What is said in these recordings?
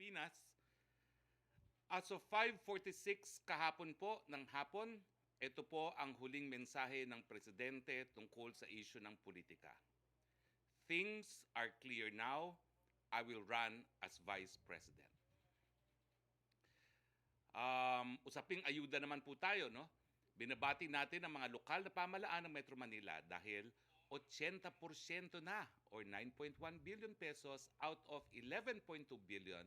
Pilipinas. As of 5:46 kahapon po ng hapon, ito po ang huling mensahe ng Presidente tungkol sa isyu ng politika. Things are clear now. I will run as Vice President. Usaping ayuda naman po tayo, no? Binabati natin ang mga lokal na pamahalaan ng Metro Manila dahil 80% na or 9.1 billion pesos out of 11.2 billion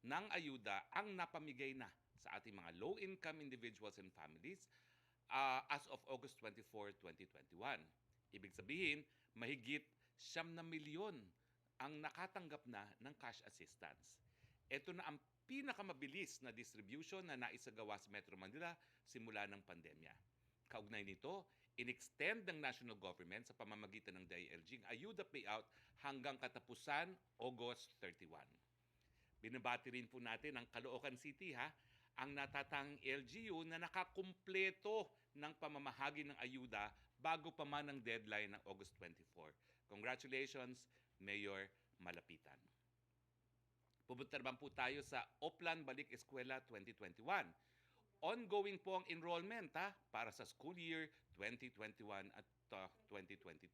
ng ayuda ang napamigay na sa ating mga low-income individuals and families as of August 24, 2021. Ibig sabihin, mahigit 9 na milyon ang nakatanggap na ng cash assistance. Ito na ang pinakamabilis na distribution na naisagawa sa Metro Manila simula ng pandemya. Kaugnay nito, in-extend ng national government sa pamamagitan ng DILG ang ayuda payout hanggang katapusan August 31. Binabati rin po natin ang Caloocan City, ang natatang LGU na nakakumpleto ng pamamahagi ng ayuda bago pa man ang deadline ng August 24. Congratulations, Mayor Malapitan. Pupunta naman po tayo sa Oplan Balik Eskwela 2021. Ongoing po ang enrollment para sa school year 2021 at 2022.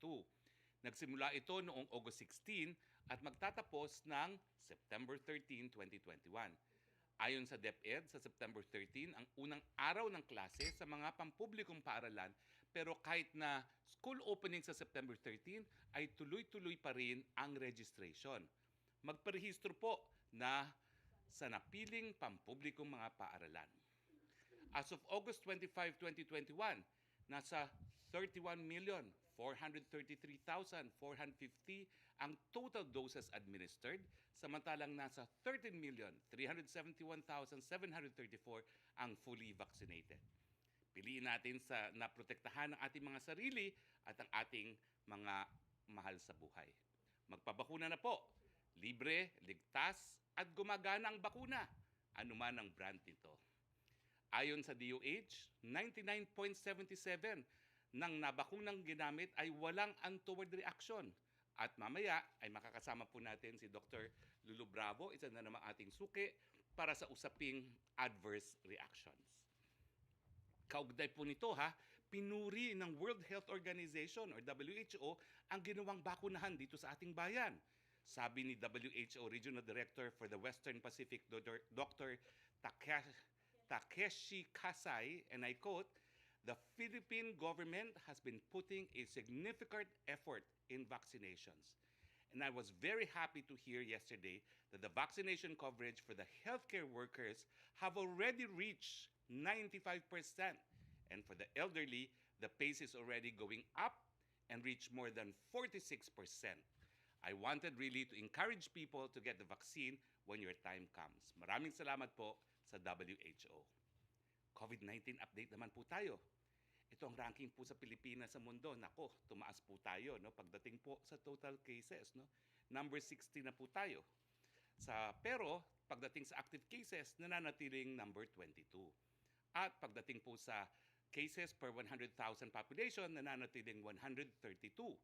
Nagsimula ito noong August 16 at magtatapos ng September 13, 2021. Ayon sa DepEd, sa September 13, ang unang araw ng klase sa mga pampublikong paaralan, pero kahit na school opening sa September 13 ay tuloy-tuloy pa rin ang registration. Magparehistro po na sa napiling pampublikong mga paaralan. As of August 25, 2021, nasa 31,433,450 ang total doses administered, samantalang nasa 13,371,734 ang fully vaccinated. Piliin natin sa naprotektahan ng ating mga sarili at ang ating mga mahal sa buhay. Magpabakuna na po. Libre, ligtas, at gumagana ang bakuna, anuman ang brand nito. Ayon sa DOH, 99.77 ng nabakunang ginamit ay walang untoward reaction. At mamaya ay makakasama po natin si Dr. Lulu Bravo, isa na namang ating suki, para sa usaping adverse reactions. Kaugnay po nito, pinuri ng World Health Organization or WHO ang ginawang bakunahan dito sa ating bayan. Sabi ni WHO Regional Director for the Western Pacific, Dr. Takeshi Kasai, and I quote, "The Philippine government has been putting a significant effort in vaccinations. And I was very happy to hear yesterday that the vaccination coverage for the healthcare workers have already reached 95%. And for the elderly, the pace is already going up and reach more than 46%. I wanted really to encourage people to get the vaccine when your time comes." Maraming salamat po sa WHO. COVID-19 update naman po tayo. Ito ang ranking po sa Pilipinas sa mundo. Nako, tumaas po tayo, no? Pagdating po sa total cases, no? Number 60 na po tayo. Pero pagdating sa active cases, nananatiling number 22. At pagdating po sa cases per 100,000 population, nananatiling 132.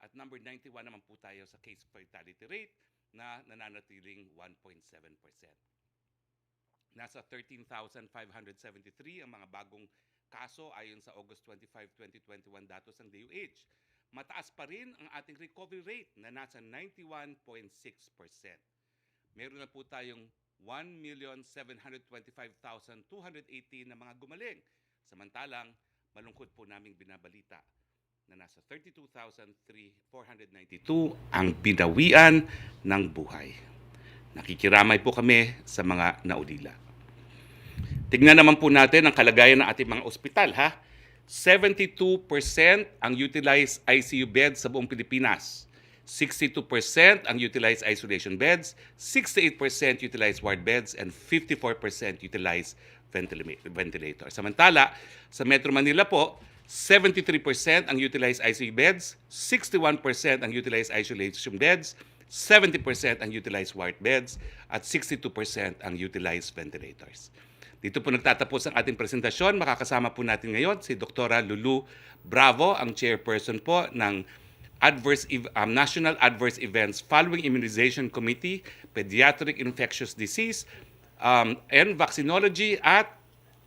At number 91 naman po tayo sa case fatality rate na nananatiling 1.7%. Nasa 13,573 ang mga bagong kaso ayon sa August 25, 2021 datos ng DOH. Mataas pa rin ang ating recovery rate na nasa 91.6%. Meron na po tayong 1,725,218 na mga gumaling. Samantalang, malungkot po naming binabalita na nasa 32,492 ang binawian ng buhay. Nakikiramay po kami sa mga naulila. Tingnan naman po natin ang kalagayan ng ating mga ospital. 72% ang utilized ICU beds sa buong Pilipinas. 62% ang utilized isolation beds, 68% utilized ward beds, and 54% utilized ventilator. Samantala, sa Metro Manila po, 73% ang utilized ICU beds, 61% ang utilized isolation beds, 70% ang utilized ward beds, at 62% ang utilized ventilators. Dito po nagtatapos ang ating presentasyon. Makakasama po natin ngayon si Dr. Lulu Bravo, ang chairperson po ng National Adverse Events Following Immunization Committee, Pediatric Infectious Disease, and Vaccinology at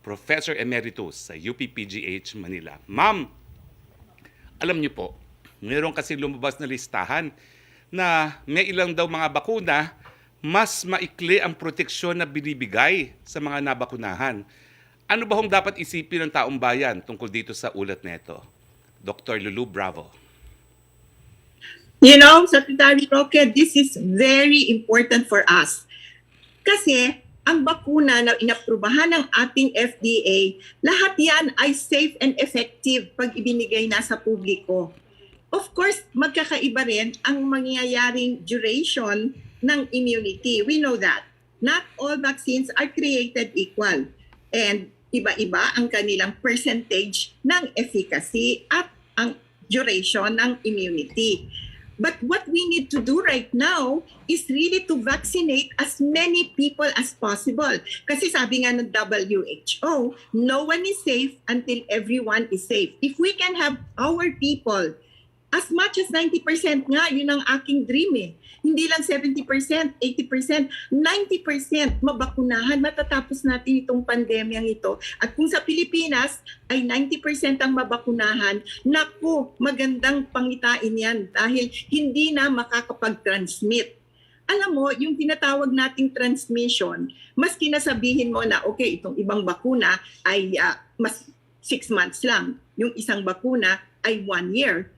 Professor Emeritus sa UPPGH Manila. Ma'am, alam niyo po, meron kasi lumabas na listahan na may ilang daw mga bakuna mas maikli ang proteksyon na binibigay sa mga nabakunahan. Ano ba hong dapat isipin ng taong bayan tungkol dito sa ulat na ito? Dr. Lulu Bravo. You know, Secretary Roque, this is very important for us. Kasi ang bakuna na inaprubahan ng ating FDA, lahat yan ay safe and effective pag ibinigay na sa publiko. Of course, magkakaiba rin ang mangyayaring duration ng immunity. We know that. Not all vaccines are created equal. And iba-iba ang kanilang percentage ng efficacy at ang duration ng immunity. But what we need to do right now is really to vaccinate as many people as possible. Kasi sabi nga ng WHO, no one is safe until everyone is safe. If we can have our people, as much as 90% nga, yun ang aking dream eh. Hindi lang 70%, 80%, 90% mabakunahan, matatapos natin itong pandemyang ito. At kung sa Pilipinas ay 90% ang mabakunahan, naku, magandang pangitain yan dahil hindi na makakapag-transmit. Alam mo, yung tinatawag nating transmission, mas kinasabihin mo na, okay, itong ibang bakuna ay mas 6 months lang. Yung isang bakuna ay 1 year.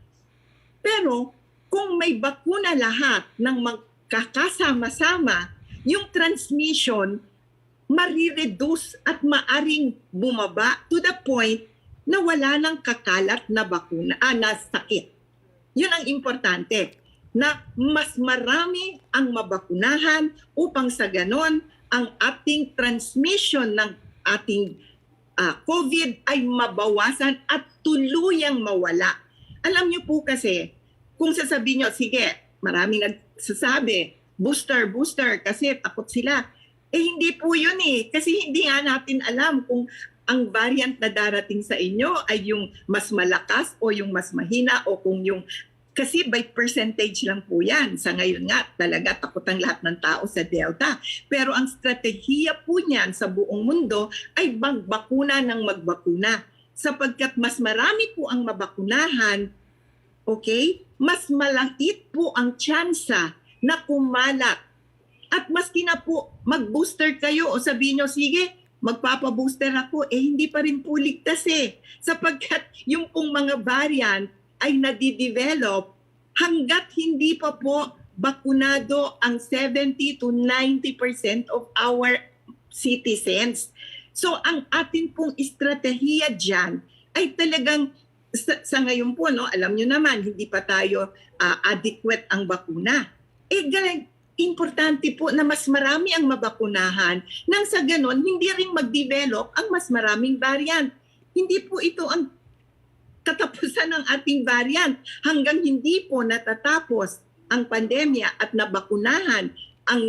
Pero kung may bakuna lahat ng magkakasama-sama, yung transmission marireduce at maaring bumaba to the point na wala nang kakalat na bakuna, na sakit. Yun ang importante, na mas marami ang mabakunahan upang sa ganon ang ating transmission ng ating COVID ay mabawasan at tuluyang mawala. Alam niyo po kasi, kung sasabihin nyo, sige, maraming nagsasabi, booster, kasi takot sila. Eh hindi po yun eh. Kasi hindi nga natin alam kung ang variant na darating sa inyo ay yung mas malakas o yung mas mahina o kung yung... Kasi by percentage lang po yan. Sa ngayon nga, talaga takot ang lahat ng tao sa Delta. Pero ang strategiya po niyan sa buong mundo ay magbakuna ng magbakuna. Sapagkat mas marami po ang mabakunahan, okay, mas malaki po ang tsansa na kumalat. At maski na po mag-booster kayo o sabihin nyo, sige, magpapa-booster ako, hindi pa rin po ligtas eh. Sapagkat yung pong mga variant ay nadidevelop hanggat hindi pa po bakunado ang 70 to 90% of our citizens. So ang atin pong estratehiya dyan ay talagang sa ngayon po, no, alam nyo naman, hindi pa tayo adequate ang bakuna. Importante po na mas marami ang mabakunahan nang sa ganon, hindi rin mag-develop ang mas maraming variant. Hindi po ito ang katapusan ng ating variant hanggang hindi po natatapos ang pandemya at nabakunahan ang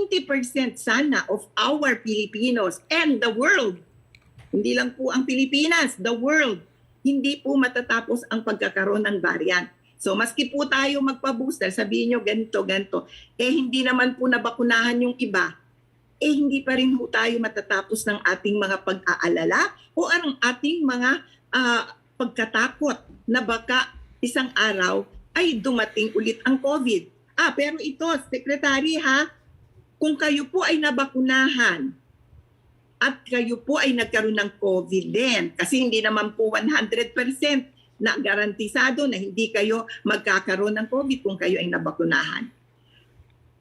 90% sana of our Filipinos and the world. Hindi lang po ang Pilipinas, the world. Hindi po matatapos ang pagkakaroon ng variant. So maski po tayo magpa-booster, sabihin nyo ganito. Hindi naman po nabakunahan yung iba. Hindi pa rin po tayo matatapos ng ating mga pag-aalala o ang ating mga pagkatakot na baka isang araw ay dumating ulit ang COVID. Pero ito, Secretary kung kayo po ay nabakunahan at kayo po ay nagkaroon ng COVID din, kasi hindi naman po 100% na garantisado na hindi kayo magkakaroon ng COVID kung kayo ay nabakunahan.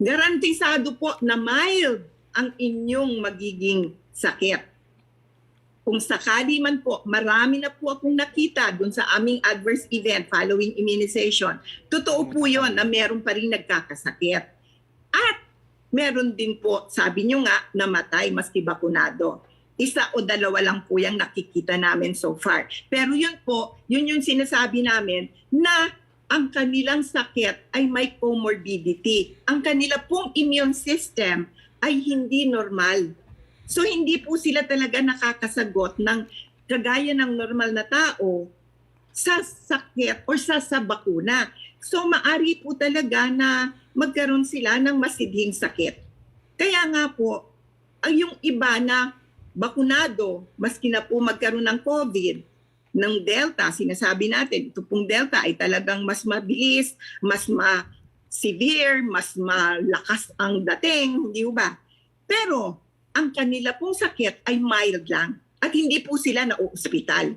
Garantisado po na mild ang inyong magiging sakit. Kung sakali man po, marami na po akong nakita dun sa aming adverse event following immunization. Totoo po yun na meron pa rin nagkakasakit. At meron din po, sabi nyo nga, namatay maski bakunado. 1 o 2 lang po yung nakikita namin so far. Pero yun po, yun yung sinasabi namin na ang kanilang sakit ay may comorbidity. Ang kanila pong immune system ay hindi normal. So hindi po sila talaga nakakasagot ng kagaya ng normal na tao sa sakit or sa bakuna. So maari po talaga na magkaroon sila ng masidhing sakit. Kaya nga po, ang yung iba na bakunado, maski na po magkaroon ng COVID, ng Delta, sinasabi natin, ito pong Delta ay talagang mas mabilis, mas severe, mas malakas ang dating, hindi ba? Pero ang kanila pong sakit ay mild lang at hindi po sila na-ospital.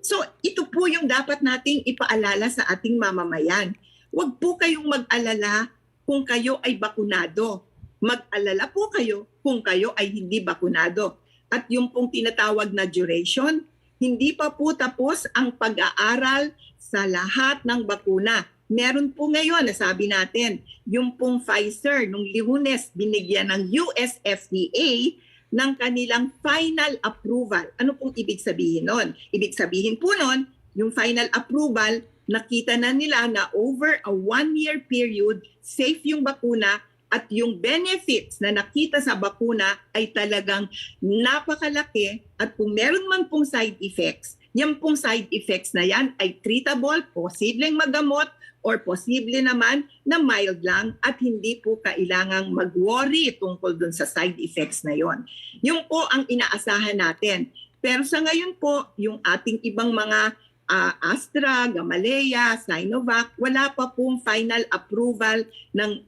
So ito po yung dapat nating ipaalala sa ating mamamayan. Huwag po kayong mag-alala kung kayo ay bakunado. Mag-alala po kayo kung kayo ay hindi bakunado. At yung pong tinatawag na duration, hindi pa po tapos ang pag-aaral sa lahat ng bakuna. Meron po ngayon, nasabi natin, yung pong Pfizer, nung Lunes, binigyan ng US FDA ng kanilang final approval. Ano pong ibig sabihin nun? Ibig sabihin po nun, yung final approval, nakita na nila na over a 1-year period, safe yung bakuna at yung benefits na nakita sa bakuna ay talagang napakalaki at kung meron man pong side effects, yan pong side effects na yan ay treatable, posibleng magamot, or posible naman na mild lang at hindi po kailangang mag-worry tungkol dun sa side effects na yon. Yung po ang inaasahan natin. Pero sa ngayon po, yung ating ibang mga Astra, Gamaleya, Sinovac, wala pa pong final approval ng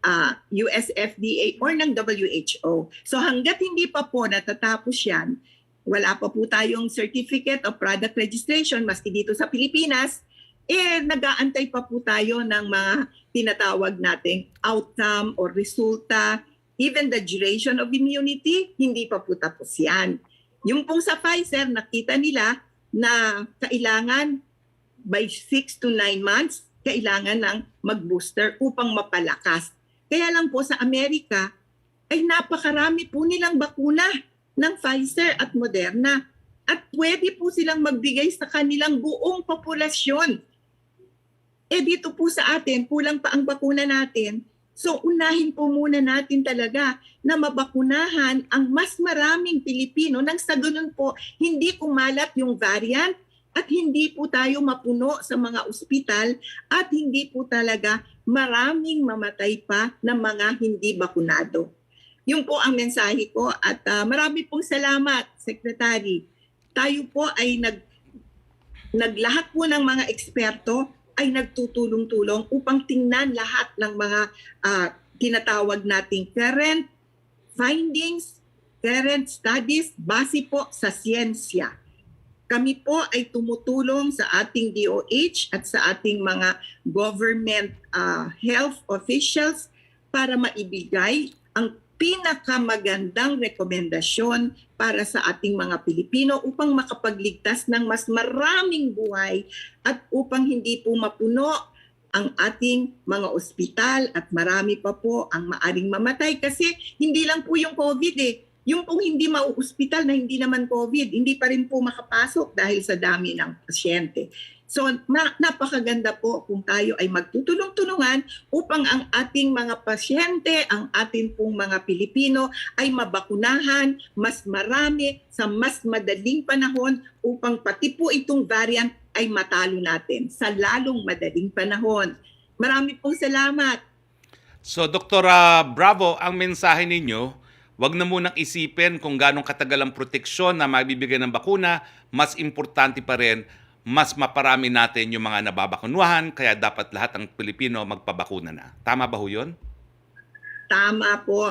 US FDA or ng WHO. So hanggat hindi pa po natatapos yan, wala pa po tayong Certificate of Product Registration maski dito sa Pilipinas, nag-aantay pa po tayo ng mga tinatawag nating outcome or resulta. Even the duration of immunity, hindi pa po tapos yan. Yung pong sa Pfizer, nakita nila na kailangan by 6 to 9 months, kailangan ng mag-booster upang mapalakas. Kaya lang po sa Amerika, ay napakarami po nilang bakuna ng Pfizer at Moderna. At pwede po silang magbigay sa kanilang buong populasyon. Dito po sa atin, kulang pa ang bakuna natin. So unahin po muna natin talaga na mabakunahan ang mas maraming Pilipino nang sa ganun po hindi kumalat yung variant at hindi po tayo mapuno sa mga ospital at hindi po talaga maraming mamatay pa ng mga hindi bakunado. Yun po ang mensahe ko at marami pong salamat, Secretary. Tayo po ay naglahat po ng mga eksperto ay nagtutulong-tulong upang tingnan lahat ng mga tinatawag nating current findings, current studies, base po sa siyensya. Kami po ay tumutulong sa ating DOH at sa ating mga government health officials para maibigay ang pinakamagandang rekomendasyon para sa ating mga Pilipino upang makapagligtas ng mas maraming buhay at upang hindi po mapuno ang ating mga ospital at marami pa po ang maaring mamatay kasi hindi lang po yung COVID Yung pong hindi mauospital na hindi naman COVID, hindi pa rin po makapasok dahil sa dami ng pasyente. So napakaganda po kung tayo ay magtutulong-tulungan upang ang ating mga pasyente, ang ating pong mga Pilipino ay mabakunahan mas marami sa mas madaling panahon upang pati po itong variant ay matalo natin sa lalong madaling panahon. Marami pong salamat. So, Dr. Bravo, ang mensahe ninyo, wag na munang isipin kung ganong katagal ang proteksyon na mabibigay ng bakuna, mas importante pa rin mas maparami natin yung mga nababakunuhan, kaya dapat lahat ng Pilipino magpabakuna na. Tama ba ho yun? Tama po.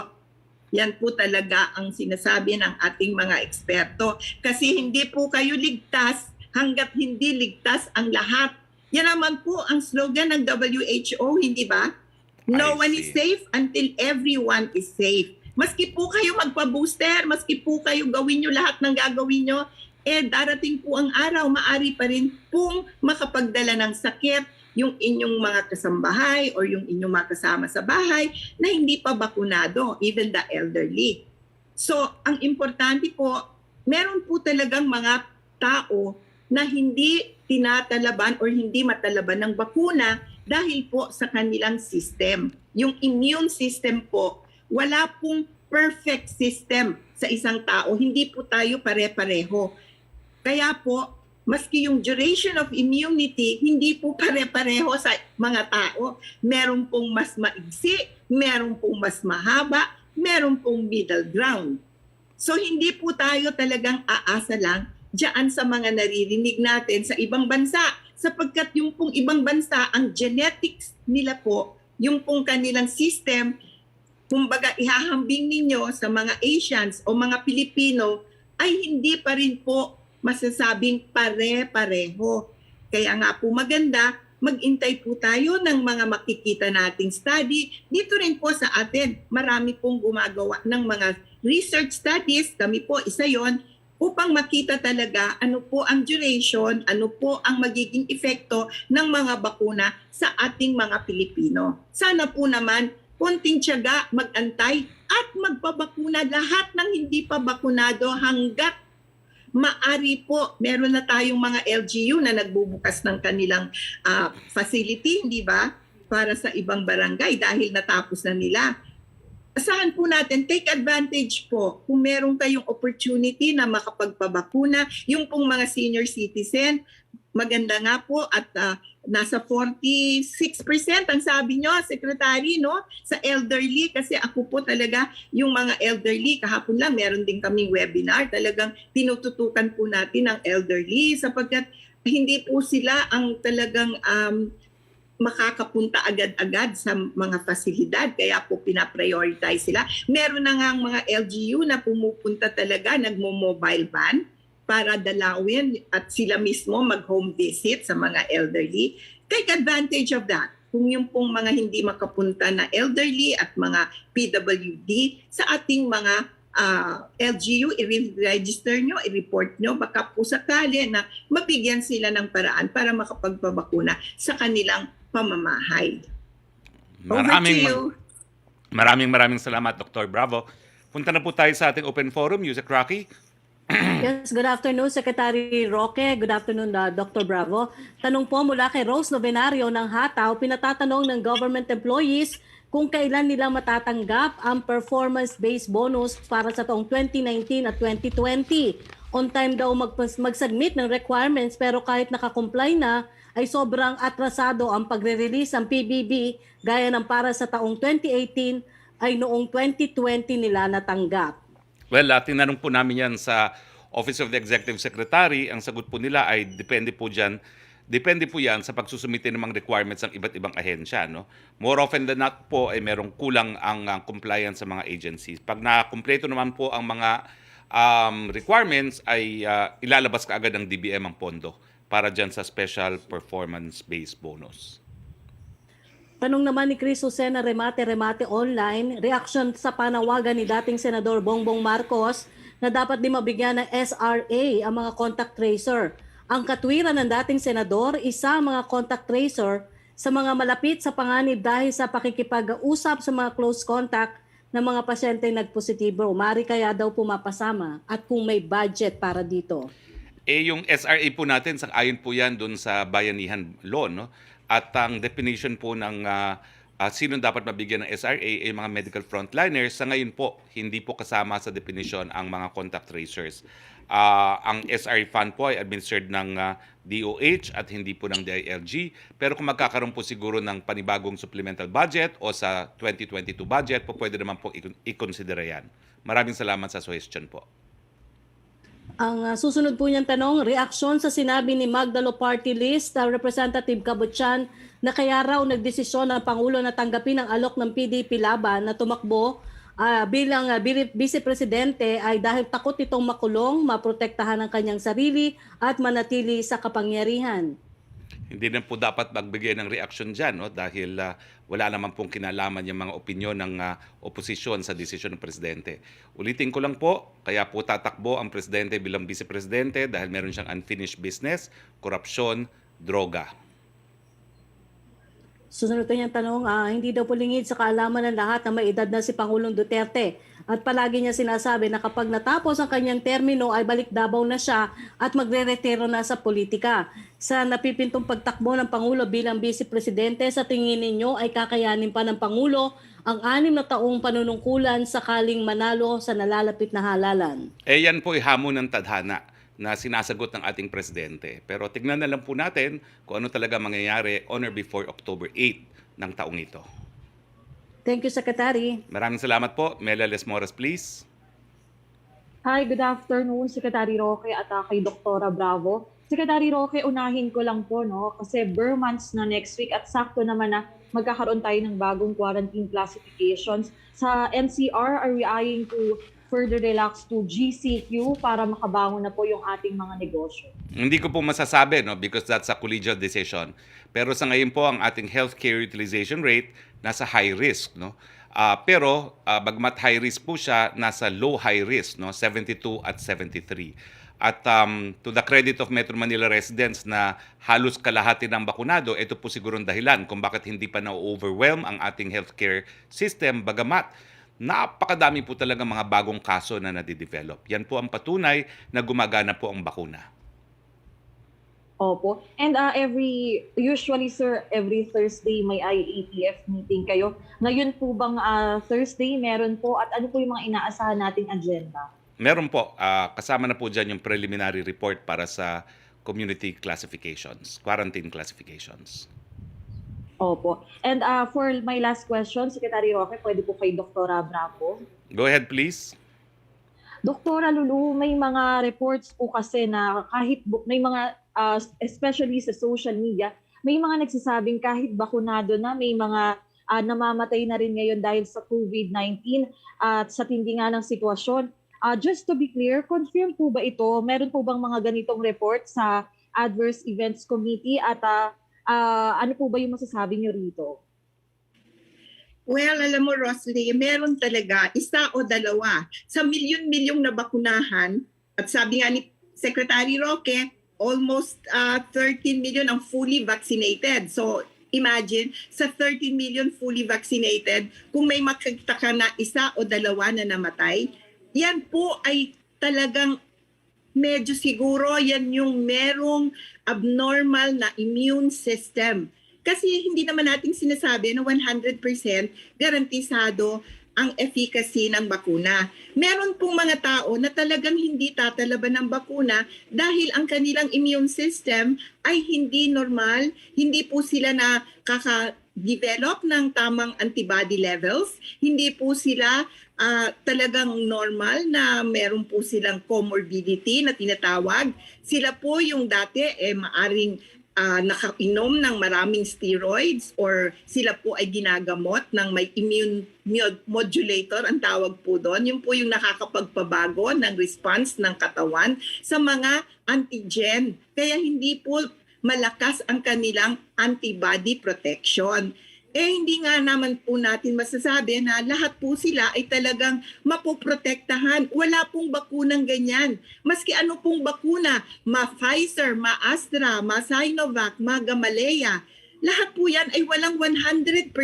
Yan po talaga ang sinasabi ng ating mga eksperto. Kasi hindi po kayo ligtas hanggat hindi ligtas ang lahat. Yan naman po ang slogan ng WHO, hindi ba? No one is safe until everyone is safe. Maski po kayo magpa-booster, maski po kayo gawin nyo lahat ng gagawin nyo, darating po ang araw, maari pa rin pong makapagdala ng sakit yung inyong mga kasambahay or yung inyong mga kasama sa bahay na hindi pa bakunado, even the elderly. So, ang importante po, meron po talagang mga tao na hindi tinatalaban or hindi matalaban ng bakuna dahil po sa kanilang system. Yung immune system po, wala pong perfect system sa isang tao. Hindi po tayo pare-pareho. Kaya po, maski yung duration of immunity, hindi po pare-pareho sa mga tao. Meron pong mas maigsi, meron pong mas mahaba, meron pong middle ground. So hindi po tayo talagang aasa lang diyan sa mga naririnig natin sa ibang bansa. Sapagkat yung pong ibang bansa, ang genetics nila po, yung pong kanilang system, kumbaga ihahambing ninyo sa mga Asians o mga Pilipino, ay hindi pa rin po masasabing pare-pareho. Kaya nga po maganda, mag-intay po tayo ng mga makikita nating study. Dito rin po sa atin, marami pong gumagawa ng mga research studies. Kami po, isa yon, upang makita talaga ano po ang duration, ano po ang magiging epekto ng mga bakuna sa ating mga Pilipino. Sana po naman, konting tiyaga, mag-antay at magpabakuna lahat ng hindi pa bakunado hanggat maari po. Meron na tayong mga LGU na nagbubukas ng kanilang facility, hindi ba? Para sa ibang barangay dahil natapos na nila. Asahan po natin, take advantage po kung meron kayong opportunity na makapagpabakuna. Yung pong mga senior citizen, maganda nga po at nasa 46% ang sabi nyo, Secretary, no? Sa elderly, kasi ako po talaga, yung mga elderly, kahapon lang meron din kaming webinar, talagang tinututukan po natin ang elderly sapagkat hindi po sila ang talagang makakapunta agad-agad sa mga fasilidad, kaya po pinaprioritize sila. Meron na nga mga LGU na pumupunta talaga, nagmo-mobile van para dalawin at sila mismo mag-home visit sa mga elderly. Take advantage of that. Kung yung pong mga hindi makapunta na elderly at mga PWD sa ating mga LGU, i-register nyo, i-report nyo, baka po sakali na mabigyan sila ng paraan para makapagpabakuna sa kanilang pamamahay. Maraming salamat, Dr. Bravo. Punta na po tayo sa ating open forum. Yusek Roque. Yes, good afternoon, Secretary Roque. Good afternoon, Dr. Bravo. Tanong po mula kay Rose Novenario ng Hataw, pinatatanong ng government employees kung kailan nila matatanggap ang performance-based bonus para sa taong 2019 at 2020. On time daw mag-submit ng requirements pero kahit nakakomply na, ay sobrang atrasado ang pagre-release ng PBB gaya ng para sa taong 2018 ay noong 2020 nila natanggap. Well, tinanong po namin yan sa Office of the Executive Secretary. Ang sagot po nila ay depende po yan sa pagsusumite ng mga requirements ng iba't ibang ahensya. No? More often than not po ay merong kulang ang compliance sa mga agencies. Pag na-kumpleto naman po ang mga requirements ay ilalabas kaagad ng DBM ang pondo para dyan sa special performance-based bonus. Tanong naman ni Chris Jose na Remate Online, reaction sa panawagan ni dating Senador Bongbong Marcos na dapat din mabigyan ng SRA ang mga contact tracer. Ang katwiran ng dating Senador, isa mga contact tracer sa mga malapit sa panganib dahil sa pakikipag-usap sa mga close contact ng mga pasyente nagpositibo. Mari kaya daw pumapasama at kung may budget para dito. Yung SRA po natin, sang-ayon po yan doon sa bayanihan law, no? At ang definition po ng sino dapat mabigyan ng SRA ay mga medical frontliners. Sa ngayon po, hindi po kasama sa definition ang mga contact tracers. Ang SRA fund po ay administered ng DOH at hindi po ng DILG. Pero kung magkakaroon po siguro ng panibagong supplemental budget o sa 2022 budget, po pwede naman po i-consider yan. Maraming salamat sa suggestion po. Ang susunod po niyang tanong, reaksyon sa sinabi ni Magdalo Party List, Representative Cabutyan, na kaya raw nagdesisyon ng Pangulo na tanggapin ang alok ng PDP Laban na tumakbo bilang Vice Presidente ay dahil takot itong makulong, maprotektahan ang kanyang sarili at manatili sa kapangyarihan. Hindi na po dapat magbigay ng reaksyon dyan, no? Dahil wala naman pong kinalaman yung mga opinyon ng oposisyon sa desisyon ng Presidente. Ulitin ko lang po, kaya po tatakbo ang Presidente bilang Vice Presidente dahil meron siyang unfinished business, korupsyon, droga. Susunod niyang tanong, hindi daw po lingid sa kaalaman ng lahat na may edad na si Pangulong Duterte. At palagi niya sinasabi na kapag natapos ang kanyang termino ay balik Davao na siya at magre-retiro na sa politika. Sa napipintong pagtakbo ng Pangulo bilang Vice Presidente, sa tingin ninyo ay kakayanin pa ng Pangulo ang 6 na taong panunungkulan sakaling manalo sa nalalapit na halalan? Yan po ay hamon ng tadhana. na sinasagot ng ating presidente. Pero tignan na lang po natin kung ano talaga mangyayari on or before October 8 ng taong ito. Thank you, Secretary. Maraming salamat po. Mela Lesmores, please. Hi, good afternoon, Secretary Roque at kay Doktora Bravo. Secretary Roque, unahin ko lang po, no, kasi bare months na next week at sakto naman na magkakaroon tayo ng bagong quarantine classifications. Sa NCR, are we eyeing to further relax to GCQ para makabangon na po yung ating mga negosyo? Hindi ko po masasabi, no, because that's a collegial decision. Pero sa ngayon po, ang ating healthcare utilization rate nasa high risk, no? Pero bagmat high risk po siya, nasa low high risk, no, 72 at 73. At to the credit of Metro Manila residents na halos kalahati ng bakunado, ito po siguro ang dahilan kung bakit hindi pa na-overwhelm ang ating healthcare system, bagamat napakadami po talaga mga bagong kaso na nadidevelop. Yan po ang patunay na gumagana po ang bakuna. Opo. And usually sir, every Thursday may IATF meeting kayo. Ngayon po bang Thursday meron po at ano po yung mga inaasahan nating agenda? Meron po, kasama na po dyan yung preliminary report para sa community classifications, quarantine classifications. Opo. And for my last question, Secretary Roque, pwede po kay Doktora Bravo. Go ahead, please. Doktora Lulu, may mga reports po kasi na kahit may mga, especially sa social media, may mga nagsasabing kahit bakunado na, may mga namamatay na rin ngayon dahil sa COVID-19 at sa tindi nga ng sitwasyon. Just to be clear, confirm po ba ito? Meron po bang mga ganitong report sa Adverse Events Committee at ano po ba yung masasabi niyo rito? Well, alam mo, Rosalie, meron talaga isa o dalawa sa milyon-milyong na bakunahan. At sabi nga ni Secretary Roque, almost 13 million ang fully vaccinated. So imagine, sa 13 million fully vaccinated, kung may makikita ka na isa o dalawa na namatay, yan po ay talagang medyo siguro yan yung merong abnormal na immune system. Kasi hindi naman natin sinasabi na 100% garantisado ang efficacy ng bakuna. Meron pong mga tao na talagang hindi tatalaban ng bakuna dahil ang kanilang immune system ay hindi normal, hindi po sila nakaka-develop ng tamang antibody levels, hindi po sila talagang normal na meron po silang comorbidity na tinatawag. Sila po yung dati maaring nakainom ng maraming steroids or sila po ay ginagamot ng may immune modulator, ang tawag po doon. Yun po yung nakakapagpabago ng response ng katawan sa mga antigen. Kaya hindi po malakas ang kanilang antibody protection. Hindi nga naman po natin masasabi na lahat po sila ay talagang mapoprotektahan. Wala pong bakunang ganyan. Maski ano pong bakuna, ma-Pfizer, ma-Astra, ma-Sinovac, ma-Gamaleya, lahat po yan ay walang 100%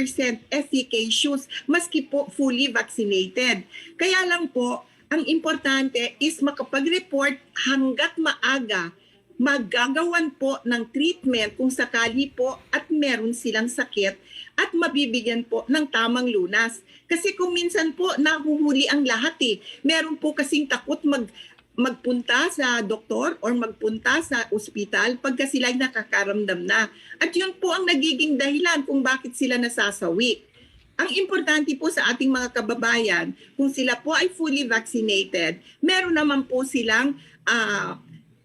efficacious maski po fully vaccinated. Kaya lang po, ang importante is makapag-report hanggat maaga, magagawan po ng treatment kung sakali po at meron silang sakit at mabibigyan po ng tamang lunas. Kasi kung minsan po nahuhuli ang lahat Meron po kasing takot magpunta sa doktor or magpunta sa ospital pagka sila nakakaramdam na. At yun po ang nagiging dahilan kung bakit sila nasasawi. Ang importante po sa ating mga kababayan, kung sila po ay fully vaccinated, meron naman po silang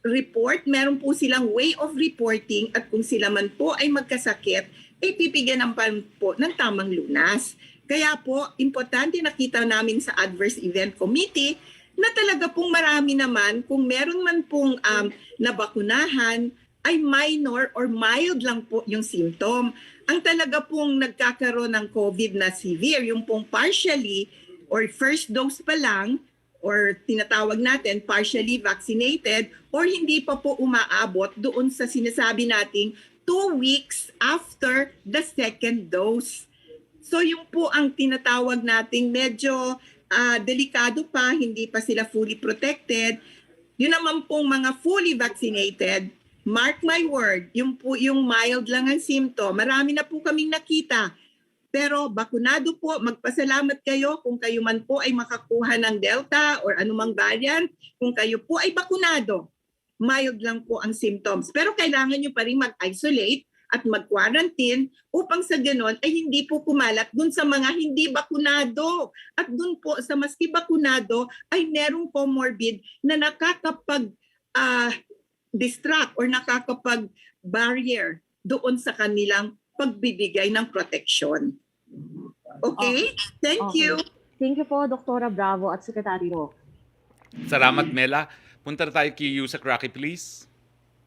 report, meron po silang way of reporting at kung sila man po ay magkasakit, pipigyan po ng tamang lunas. Kaya po, importante nakita namin sa Adverse Event Committee na talaga pong marami naman, kung meron man pong nabakunahan, ay minor or mild lang po yung symptom. Ang talaga pong nagkakaroon ng COVID na severe, yung pong partially or first dose pa lang, or tinatawag natin partially vaccinated, or hindi pa po umaabot doon sa sinasabi nating 2 weeks after the second dose. So yung po ang tinatawag nating medyo delikado pa, hindi pa sila fully protected. Yun naman pong mga fully vaccinated, mark my word, yung po yung mild lang ang symptom. Marami na po kaming nakita. Pero bakunado po, magpasalamat kayo kung kayo man po ay makakuha ng Delta or anumang variant, kung kayo po ay bakunado. mild lang po ang symptoms. Pero kailangan nyo pa rin mag-isolate at mag-quarantine upang sa ganon ay hindi po kumalat dun sa mga hindi bakunado. At dun po sa maski bakunado ay merong comorbid na nakakapag-distract or nakakapag-barrier doon sa kanilang pagbibigay ng protection. Okay? Thank you. Thank you po, Dr. Bravo at Secretary Roque. Salamat, Mela. Punta na tayo kay Yusek Roque, please.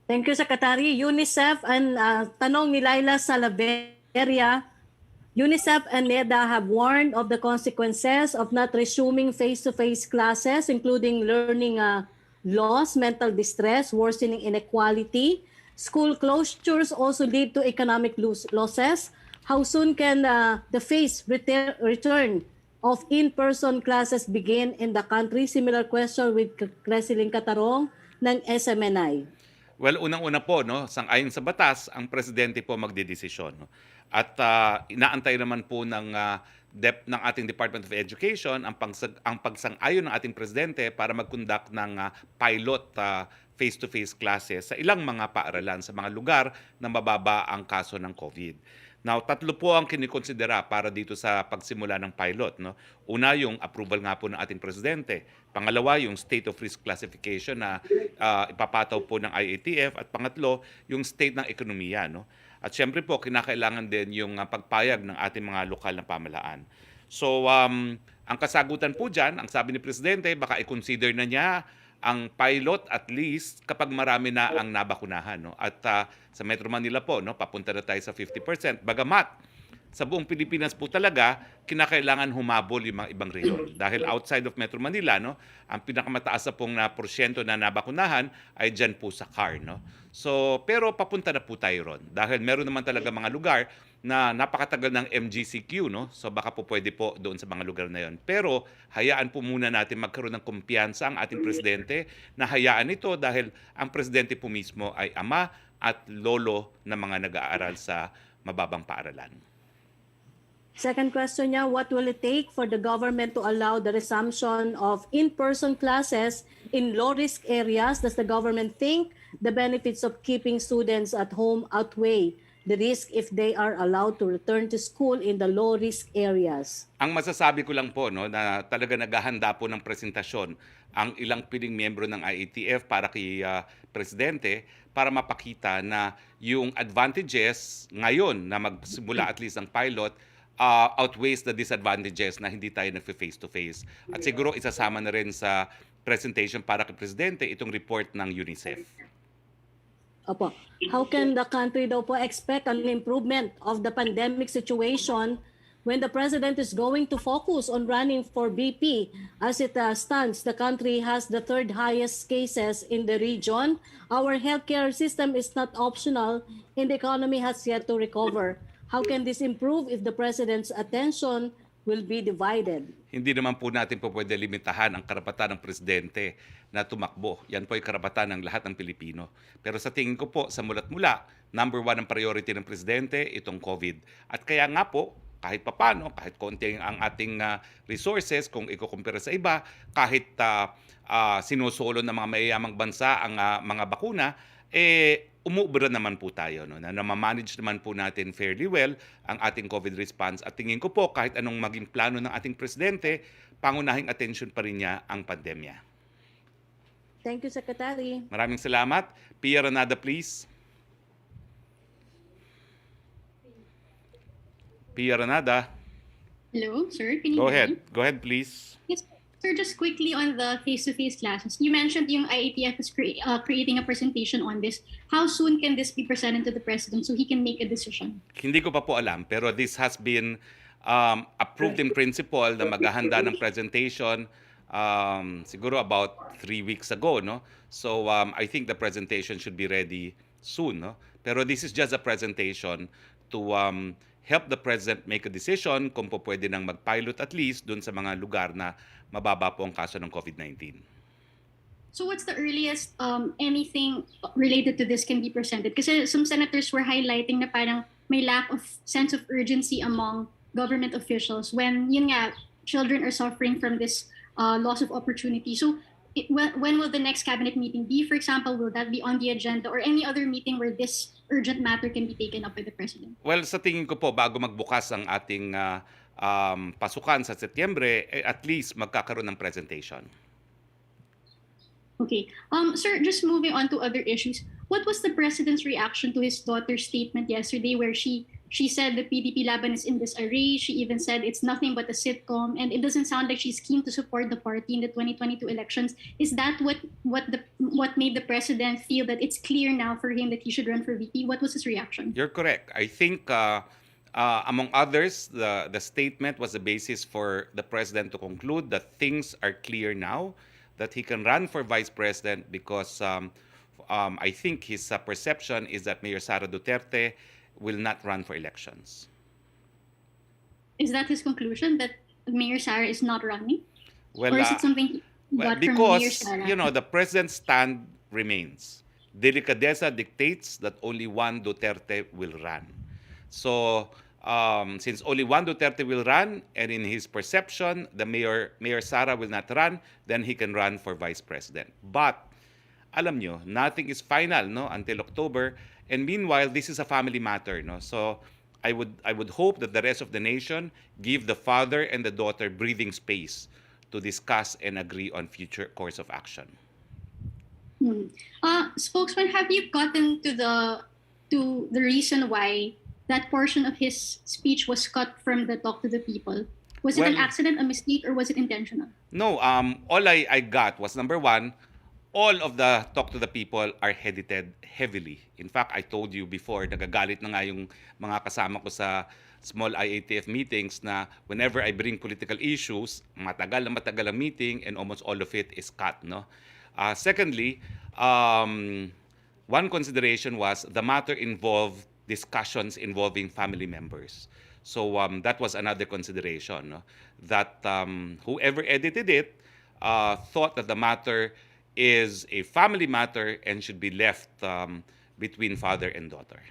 Thank you, Secretary. UNICEF and tanong ni Laila Salaveria, UNICEF and NEDA have warned of the consequences of not resuming face-to-face classes, including learning loss, mental distress, worsening inequality. School closures also lead to economic losses. How soon can the phased return of in-person classes begin in the country? Similar question with Creseling Catarong ng SMNI. Well, unang-una po, no, sang-ayon sa batas, ang presidente po magdedesisyon. No? At inaantay naman po ng ating Department of Education ang pagsang-ayon ng ating presidente para mag-conduct ng pilot face-to-face classes sa ilang mga paaralan sa mga lugar na mababa ang kaso ng COVID. Now, 3 po ang kinikonsidera para dito sa pagsimula ng pilot. No? Una, yung approval nga po ng ating presidente. Pangalawa, yung state of risk classification na ipapataw po ng IATF. At pangatlo, yung state ng ekonomiya. No? At syempre po, kinakailangan din yung pagpayag ng ating mga lokal na pamahalaan. So, ang kasagutan po dyan, ang sabi ni presidente, baka i-consider na niya ang pilot at least kapag marami na ang nabakunahan. No? At sa Metro Manila po, no, papunta na tayo sa 50%. Bagamat, sa buong Pilipinas po talaga, kinakailangan humabol yung mga ibang rehiyon. Dahil outside of Metro Manila, no, ang pinakamataas na pong porsyento na nabakunahan ay dyan po sa CAR. No? So, pero papunta na po tayo ron. Dahil meron naman talaga mga lugar na napakatagal ng MGCQ, no? So baka po pwede po doon sa mga lugar na yon. Pero hayaan po muna natin magkaroon ng kumpiyansa ang ating presidente na hayaan ito dahil ang presidente po mismo ay ama at lolo ng mga nag-aaral sa mababang paaralan. Second question niya, what will it take for the government to allow the resumption of in-person classes in low-risk areas? Does the government think the benefits of keeping students at home outweigh the risk if they are allowed to return to school in the low-risk areas? Ang masasabi ko lang po, no, na talaga naghahanda po ng presentasyon ang ilang piling miyembro ng IATF para kay presidente para mapakita na yung advantages ngayon na magsimula at least ang pilot outweighs the disadvantages na hindi tayo nag-face-to-face. At siguro isasama na rin sa presentation para kay presidente itong report ng UNICEF. Opo. How can the country daw po expect an improvement of the pandemic situation when the president is going to focus on running for VP? As it stands, the country has the 3rd highest cases in the region. Our healthcare system is not optional and the economy has yet to recover. How can this improve if the president's attention will be divided? Hindi naman po natin po pwede limitahan ang karapatan ng presidente na tumakbo. Yan po ay karapatan ng lahat ng Pilipino. Pero sa tingin ko po, sa mulat mula, number 1 ang priority ng presidente, itong COVID. At kaya nga po, kahit papano, kahit konti ang ating resources, kung ikukumpira sa iba, kahit sinusolo ng mga mayayamang bansa ang mga bakuna, umuubra naman po tayo. No? Na ma-manage naman po natin fairly well ang ating COVID response. At tingin ko po, kahit anong maging plano ng ating presidente, pangunahing attention pa rin niya ang pandemya. Thank you, Secretary. Maraming salamat. Pia Ranada, please. Pia Ranada. Hello, sir. Can you Go hear ahead. me? Go ahead, please. Yes, sir. Just quickly on the face-to-face classes, you mentioned yung IATF is creating a presentation on this. How soon can this be presented to the president so he can make a decision? Hindi ko pa po alam, pero this has been approved in principle na maghahanda ng presentation siguro about 3 weeks ago, no? So I think the presentation should be ready soon, no? Pero this is just a presentation to help the president make a decision kung po pwede nang mag-pilot at least dun sa mga lugar na mababa po ang kaso ng COVID-19. So what's the earliest anything related to this can be presented? Kasi some senators were highlighting na parang may lack of sense of urgency among government officials when, yun nga, children are suffering from this loss of opportunity. So when will the next cabinet meeting be? For example, will that be on the agenda or any other meeting where this urgent matter can be taken up by the President? Well, sa tingin ko po, bago magbukas ang ating pasukan sa Setyembre, at least magkakaroon ng presentation. Okay. Sir, just moving on to other issues. What was the President's reaction to his daughter's statement yesterday where she said the PDP Laban is in disarray? She even said it's nothing but a sitcom, and it doesn't sound like she's keen to support the party in the 2022 elections. Is that what made the President feel that it's clear now for him that he should run for VP? What was his reaction? You're correct. I think, among others, the statement was the basis for the President to conclude that things are clear now, that he can run for Vice President because I think his perception is that Mayor Sara Duterte will not run for elections. Is that his conclusion, that Mayor Sara is not running? Well, or is it something he got from Mayor because, Sara? the President's stand remains. Delicadeza dictates that only one Duterte will run. So, since only one Duterte will run, and in his perception, the Mayor Sara will not run, then he can run for Vice President. But, alam nyo, nothing is final, no, until October. And meanwhile, this is a family matter, no. So, I would hope that the rest of the nation give the father and the daughter breathing space to discuss and agree on future course of action. Spokesman, have you gotten to the reason why that portion of his speech was cut from the Talk to the People? Was it an accident, a mistake, or was it intentional? No, all I got was, number one, all of the Talk to the People are edited heavily. In fact, I told you before, nagagalit na nga yung mga kasama ko sa small IATF meetings na whenever I bring political issues, matagal ang meeting and almost all of it is cut, no? Secondly, one consideration was the matter involved discussions involving family members. So that was another consideration, no? That whoever edited it thought that the matter is a family matter and should be left between father and daughter.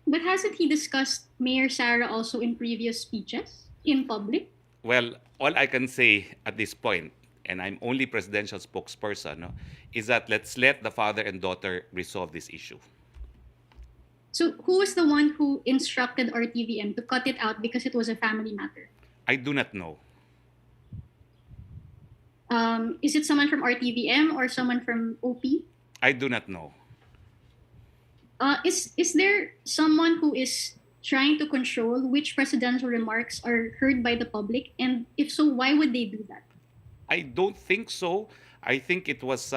But hasn't he discussed Mayor Sara also in previous speeches in public? Well, all I can say at this point, and I'm only presidential spokesperson, no, is that let's let the father and daughter resolve this issue. So who was the one who instructed RTVM to cut it out because it was a family matter? I do not know. Is it someone from RTVM or someone from OP? I do not know. Is there someone who is trying to control which presidential remarks are heard by the public? And if so, why would they do that? I don't think so. I think it was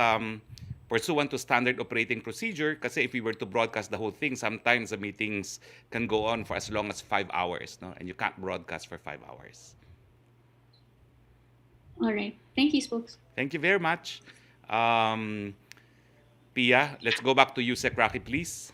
pursuant to standard operating procedure kasi if we were to broadcast the whole thing, sometimes the meetings can go on for as long as 5 hours, no? And you can't broadcast for 5 hours. All right. Thank you, Spokes. Thank you very much. Pia, let's go back to you, Sec Roque, please.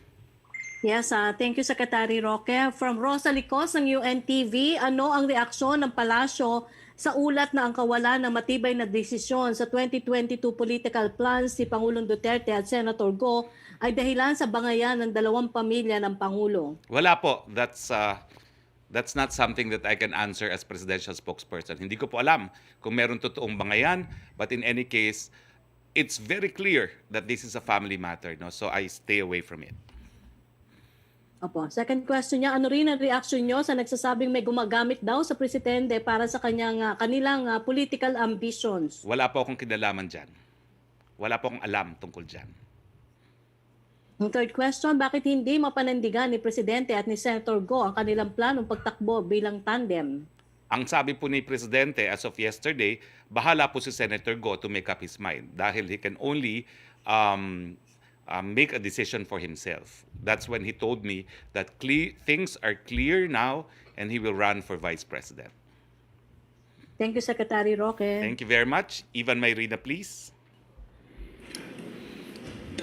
Yes, thank you, Secretary Roque. From Rosa Licos ng UNTV, ano ang reaksyon ng palasyo sa ulat na ang kawalan ng matibay na desisyon sa 2022 political plans si Pangulong Duterte at Senator Go ay dahilan sa bangayan ng dalawang pamilya ng Pangulo? Wala po. That's not something that I can answer as presidential spokesperson. Hindi ko po alam kung meron totoong bangayan, but in any case, it's very clear that this is a family matter, no? So I stay away from it. Opo. Second question niya, ano rin ang reaction niyo sa nagsasabing may gumagamit daw sa presidente para sa kanilang political ambitions? Wala po akong kinalaman dyan. Wala po akong alam tungkol dyan. Ang third question, bakit hindi mapanindigan ni Presidente at ni Senator Go ang kanilang planong pagtakbo bilang tandem? Ang sabi po ni Presidente as of yesterday, bahala po si Senator Go to make up his mind dahil he can only make a decision for himself. That's when he told me that things are clear now and he will run for Vice President. Thank you, Secretary Roque. Thank you very much. Ivan Mayrina, please.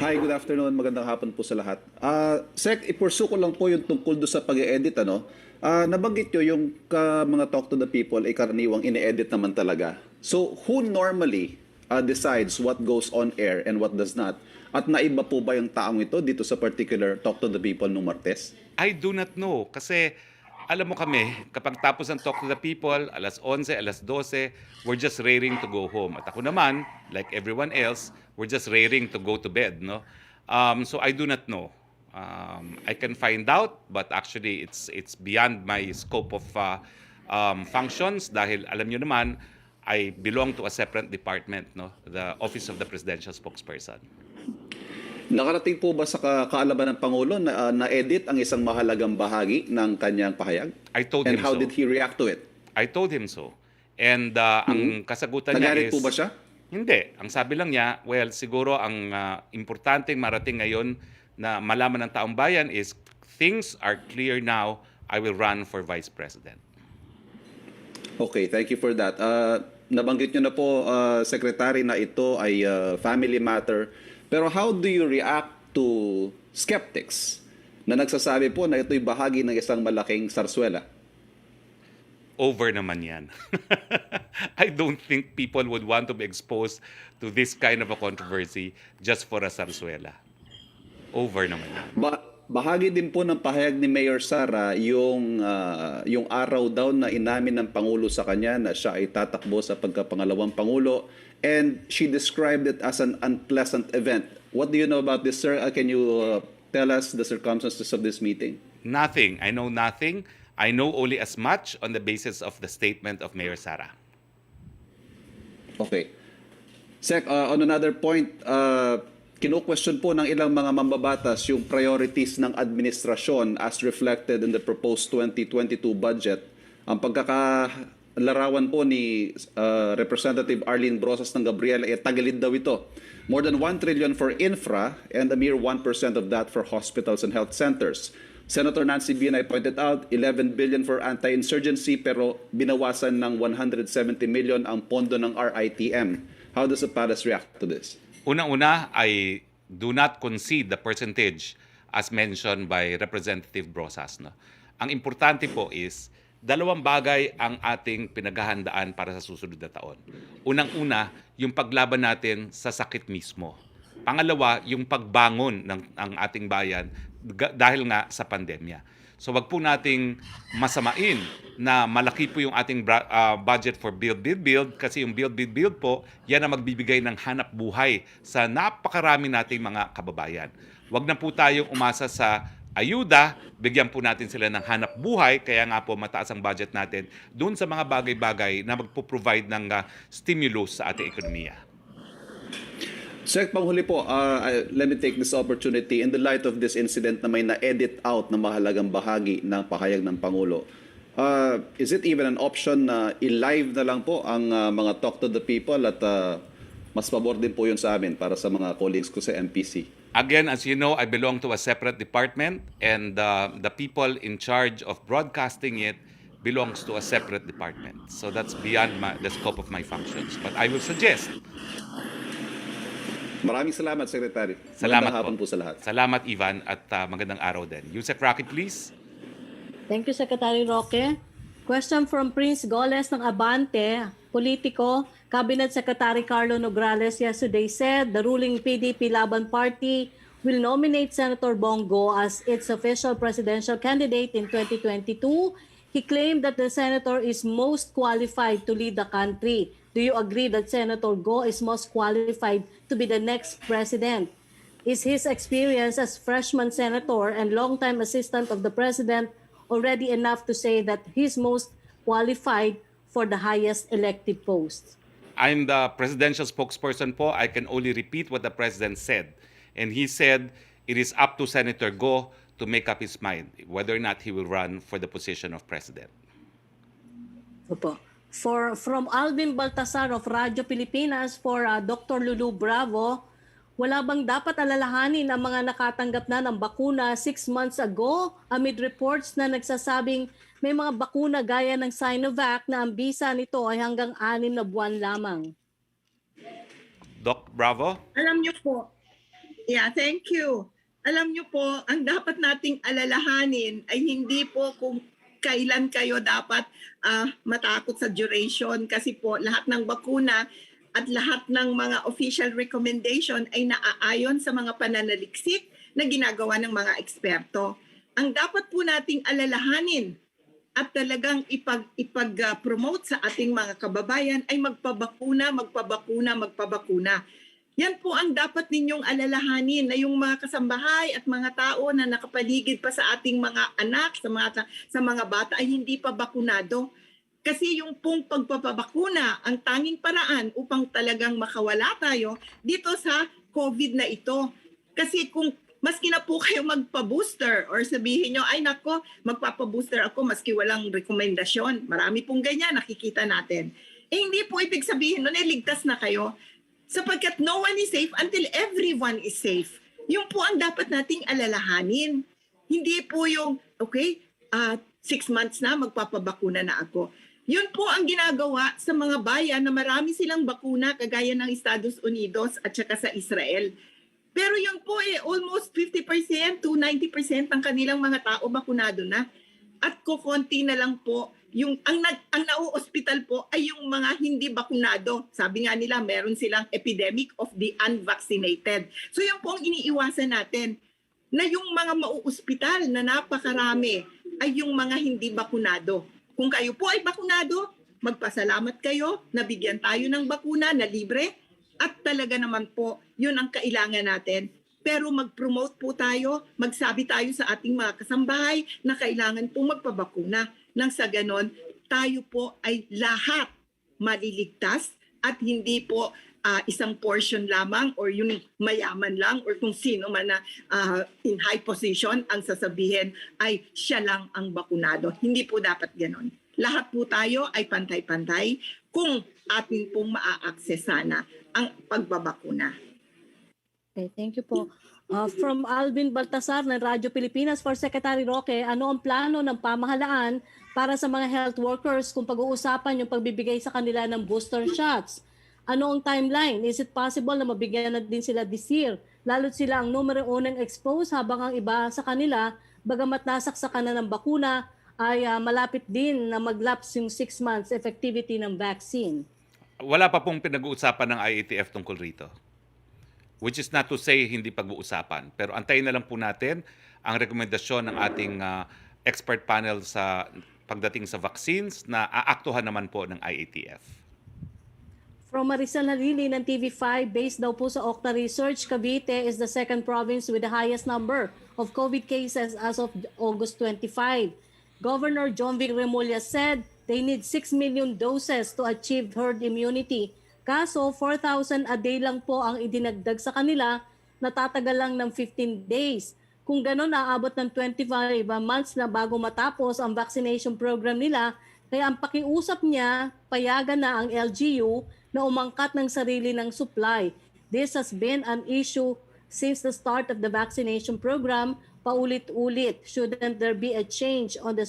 Hi, good afternoon. Magandang hapon po sa lahat. Sec, ipursu ko lang po yung tungkol do sa pag-e-edit, ano? Nabanggit nyo yung mga Talk to the People ay karaniwang ine-edit naman talaga. So, who normally decides what goes on air and what does not? At naiba po ba yung taong ito dito sa particular Talk to the People no Martes? I do not know kasi Alam mo kami, kapag tapos ang Talk to the People, alas 11, alas 12, we're just raring to go home. At ako naman, like everyone else, we're just raring to go to bed, no? So I do not know. I can find out, but actually it's beyond my scope of functions dahil alam nyo naman, I belong to a separate department, no? The Office of the Presidential Spokesperson. Nakarating po ba sa kaalaman ng Pangulo na na-edit ang isang mahalagang bahagi ng kanyang pahayag? I told And him how so. did he react to it? I told him so. And ang kasagutan niya Nagalit is... po ba siya? Hindi. Ang sabi lang niya, well, siguro ang importanteng marating ngayon na malaman ng taong bayan is things are clear now, I will run for Vice President. Okay, thank you for that. Nabanggit nyo na po, Secretary, na ito ay family matter. Pero how do you react to skeptics na nagsasabi po na ito'y bahagi ng isang malaking sarswela? Over naman yan. I don't think people would want to be exposed to this kind of a controversy just for a zarzuela. Over naman yan. Bahagi din po ng pahayag ni Mayor Sara yung araw daw na inamin ng Pangulo sa kanya na siya ay tatakbo sa pagkapangalawang Pangulo, and she described it as an unpleasant event. What do you know about this, sir? Can you tell us the circumstances of this meeting? Nothing. I know nothing. I know only as much on the basis of the statement of Mayor Sara. Okay. Sec, on another point, kino-question po ng ilang mga mambabatas yung priorities ng administrasyon as reflected in the proposed 2022 budget. Ang pagkakalarawan po ni Representative Arlene Brosas ng Gabriela, tagalid daw ito. More than 1 trillion for infra and a mere 1% of that for hospitals and health centers. Senator Nancy Binay pointed out 11 billion for anti-insurgency pero binawasan ng 170 million ang pondo ng RITM. How does the palace react to this? Una-una, I do not concede the percentage as mentioned by Representative Brosas. No? Ang importante po is, dalawang bagay ang ating pinaghahandaan para sa susunod na taon. Unang-una, yung paglaban natin sa sakit mismo. Pangalawa, yung pagbangon ng ating bayan dahil nga sa pandemya. So wag po nating masamain na malaki po yung ating budget for Build, Build, Build kasi yung Build, Build, Build po, yan ang magbibigay ng hanap buhay sa napakarami nating mga kababayan. Wag na po tayong umasa sa ayuda, bigyan po natin sila ng hanap buhay, kaya nga po mataas ang budget natin doon sa mga bagay-bagay na magpo-provide ng stimulus sa ating ekonomiya. Sir, panghuli po, let me take this opportunity in the light of this incident na may na-edit out na mahalagang bahagi ng pahayag ng Pangulo. Is it even an option na i-live na lang po ang mga talk to the people at mas pabor din po yun sa amin para sa mga colleagues ko sa MPC? Again, as you know, I belong to a separate department and the people in charge of broadcasting it belongs to a separate department. So that's beyond the scope of my functions. But I will suggest. Maraming salamat, Secretary. Salamat Magandang hapon po sa lahat. Salamat, Ivan, at magandang araw din. Yusek Roque, please. Thank you, Secretary Roque. Question from Prince Goles ng Abante, politiko. Cabinet Secretary Carlo Nograles yesterday said the ruling PDP Laban Party will nominate Senator Bongo as its official presidential candidate in 2022. He claimed that the senator is most qualified to lead the country. Do you agree that Senator Go is most qualified to be the next president? Is his experience as freshman senator and longtime assistant of the president already enough to say that he's most qualified for the highest elected post? I'm the presidential spokesperson po. I can only repeat what the president said. And he said it is up to Senator Go to make up his mind whether or not he will run for the position of president. Opo. From Alvin Baltasar of Radyo Pilipinas for Dr. Lulu Bravo, wala bang dapat alalahanin ang mga nakatanggap na ng bakuna 6 months ago amid reports na nagsasabing may mga bakuna gaya ng Sinovac na ang bisa nito ay hanggang 6 na buwan lamang? Doc Bravo? Alam niyo po, thank you. Alam niyo po, ang dapat nating alalahanin ay hindi po kung kailan kayo dapat matakot sa duration kasi po lahat ng bakuna at lahat ng mga official recommendation ay naaayon sa mga pananaliksik na ginagawa ng mga eksperto. Ang dapat po nating alalahanin at talagang ipag-promote sa ating mga kababayan ay magpabakuna. Yan po ang dapat ninyong alalahanin, na yung mga kasambahay at mga tao na nakapaligid pa sa ating mga anak, sa mga bata ay hindi pa bakunado. Kasi yung pong pagpapabakuna ang tanging paraan upang talagang makawala tayo dito sa COVID na ito. Kasi kung maski na po kayo magpa-booster or sabihin nyo, ay nako, magpapa-booster ako maski walang rekomendasyon. Marami pong ganyan, nakikita natin. Hindi po ibig sabihin nun, ligtas na kayo. Sapagkat no one is safe until everyone is safe. Yung po ang dapat nating alalahanin. Hindi po yung, okay, 6 months na, magpapabakuna na ako. Yun po ang ginagawa sa mga bayan na marami silang bakuna kagaya ng Estados Unidos at saka sa Israel. Pero yun po almost 50% to 90% ng kanilang mga tao bakunado na. At kukonti na lang po yung ang nau-hospital po ay yung mga hindi bakunado. Sabi nga nila, meron silang epidemic of the unvaccinated. So yun po ang iniiwasan natin, na yung mga mau-hospital na napakarami ay yung mga hindi bakunado. Kung kayo po ay bakunado, magpasalamat kayo, nabigyan tayo ng bakuna na libre, at talaga naman po, yun ang kailangan natin. Pero mag-promote po tayo, magsabi tayo sa ating mga kasambahay na kailangan po magpabakuna. Nang sa ganon, tayo po ay lahat maliligtas at hindi po isang portion lamang or yung mayaman lang or kung sino man na in high position ang sasabihin ay siya lang ang bakunado. Hindi po dapat ganon. Lahat po tayo ay pantay-pantay kung atin pong maa-access sana ang pagbabakuna. Okay, thank you po. From Alvin Baltasar ng Radyo Pilipinas, for Secretary Roque, ano ang plano ng pamahalaan para sa mga health workers kung pag-uusapan yung pagbibigay sa kanila ng booster shots? Ano ang timeline? Is it possible na mabigyan na din sila this year? Lalo't sila ang numero unang exposed habang ang iba sa kanila, bagamat nasaksakan na ng bakuna, ay malapit din na mag-lapse yung 6 months effectivity ng vaccine. Wala pa pong pinag-uusapan ng IATF tungkol rito. Which is not to say hindi pag-uusapan. Pero antayin na lang po natin ang rekomendasyon ng ating expert panel sa pagdating sa vaccines na aaktuhan naman po ng IATF. From Maricel Halili ng TV5, based daw po sa Okta Research, Cavite is the second province with the highest number of COVID cases as of August 25. Governor John Vic Remulla said they need 6 million doses to achieve herd immunity. Kaso 4,000 a day lang po ang idinagdag sa kanila, natatagal lang ng 15 days. Kung gano'n, aabot ng 25 months na bago matapos ang vaccination program nila. Kaya ang pakiusap niya, payagan na ang LGU na umangkat ng sarili ng supply. This has been an issue since the start of the vaccination program, paulit-ulit. Shouldn't there be a change on the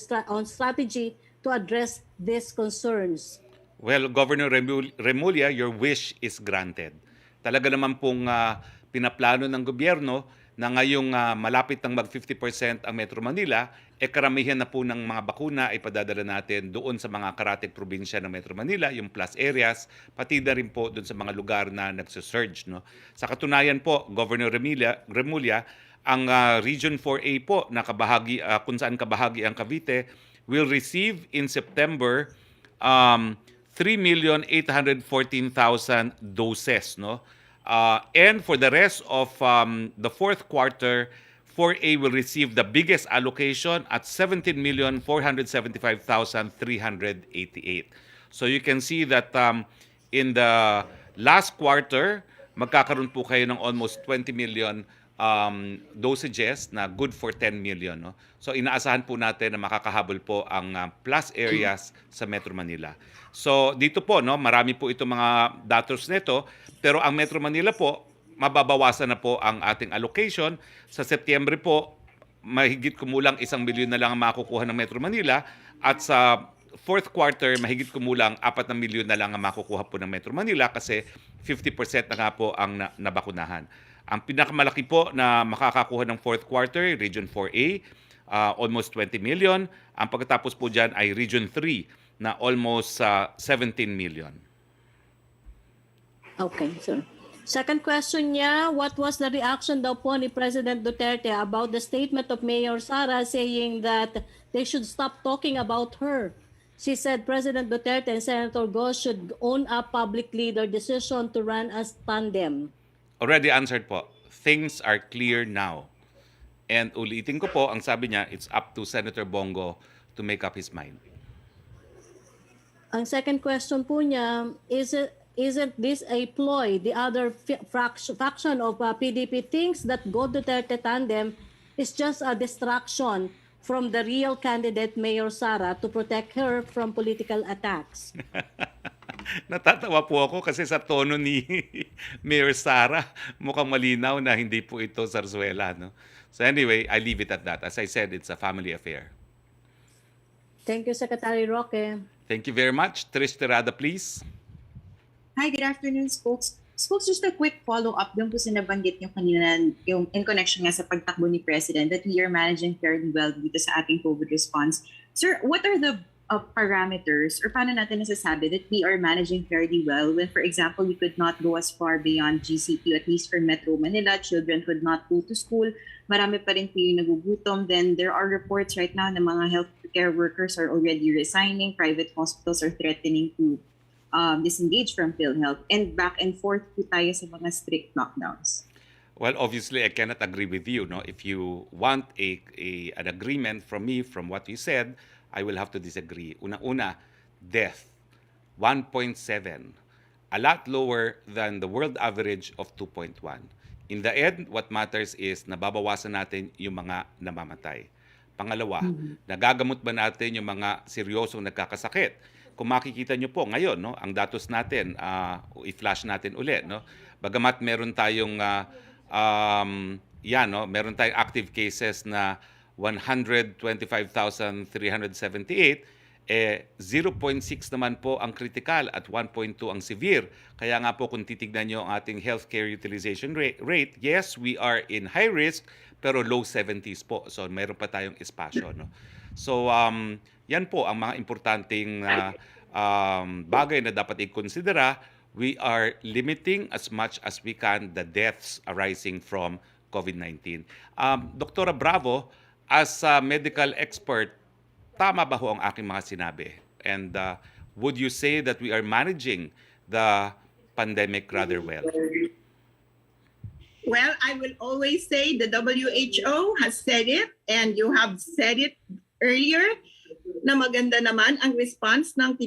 strategy to address these concerns? Well, Governor Remulla, your wish is granted. Talaga naman pong pinaplano ng gobyerno na ngayong malapit ng mag-50% ang Metro Manila, karamihan na po ng mga bakuna ay padadala natin doon sa mga karatig probinsya ng Metro Manila, yung plus areas, pati na rin po doon sa mga lugar na nagsusurge. No? Sa katunayan po, Governor Remulla, ang Region 4A po, na kabahagi, kung saan kabahagi ang Cavite, will receive in September 3,814,000 doses, no? And for the rest of the fourth quarter, 4A will receive the biggest allocation at 17,475,388. So you can see that in the last quarter, magkakaroon po kayo ng almost 20 million dosages na good for 10 million. No? So inaasahan po natin na makakahabol po ang plus areas sa Metro Manila. So dito po, no, marami po itong mga datos nito, pero ang Metro Manila po, mababawasan na po ang ating allocation. Sa Setyembre po, mahigit kumulang 1 milyon na lang ang makukuha ng Metro Manila, at sa fourth quarter, mahigit kumulang 4 na milyon na lang ang makukuha po ng Metro Manila kasi 50% na nga po ang nabakunahan. Ang pinakamalaki po na makakakuha ng fourth quarter, Region 4A, almost 20 million. Ang pagkatapos po dyan ay Region 3 na almost 17 million. Okay, sir. Second question niya, what was the reaction daw po ni President Duterte about the statement of Mayor Sara saying that they should stop talking about her? She said President Duterte and Senator Go should own up publicly their decision to run as tandem. Already answered po. Things are clear now. And ulitin ko po, ang sabi niya, it's up to Senator Bongo to make up his mind. Ang second question po niya, isn't this a ploy? The other faction of PDP thinks that Go Duterte tandem is just a distraction from the real candidate, Mayor Sara, to protect her from political attacks. Natatawa po ako kasi sa tono ni Mayor Sara, mukhang malinaw na hindi po ito zarzuela. No? So anyway, I leave it at that. As I said, it's a family affair. Thank you, Secretary Roque. Thank you very much. Trish Terada, please. Hi, good afternoon, Spokes. Spokes, just a quick follow-up dun po sa nabanggit nyo kanina, yung in connection nga sa pagtakbo ni President, that we are managing fairly well dito sa ating COVID response. Sir, what are the parameters or paano natin nasasabi that we are managing fairly well when, for example, we could not go as far beyond GCQ, at least for Metro Manila, children could not go to school, marami pa rin po yung nagugutom. Then there are reports right now na mga healthcare workers are already resigning, private hospitals are threatening to disengage from PhilHealth, and back and forth po tayo sa mga strict lockdowns. Well, obviously, I cannot agree with you. No, if you want an agreement from me from what you said, I will have to disagree. Una-una, death, 1.7, a lot lower than the world average of 2.1. In the end, what matters is nababawasan natin yung mga namamatay. Pangalawa, nagagamot ba natin yung mga seryosong nagkakasakit? Kung makikita nyo po ngayon, no, ang datos natin, i-flash natin ulit, no. Bagamat meron tayong meron tayong active cases na 125,378, 0.6 naman po ang critical at 1.2 ang severe. Kaya nga po kung titignan nyo ang ating healthcare utilization rate, yes, we are in high risk, pero low 70s po. So meron pa tayong espasyo, no. So yan po ang mga importanteng bagay na dapat i-considera. We are limiting as much as we can the deaths arising from COVID-19. Dr. Bravo, as a medical expert, tama ba ho ang aking mga sinabi? And would you say that we are managing the pandemic rather well? Well, I will always say the WHO has said it, and you have said it earlier, na maganda naman ang response ng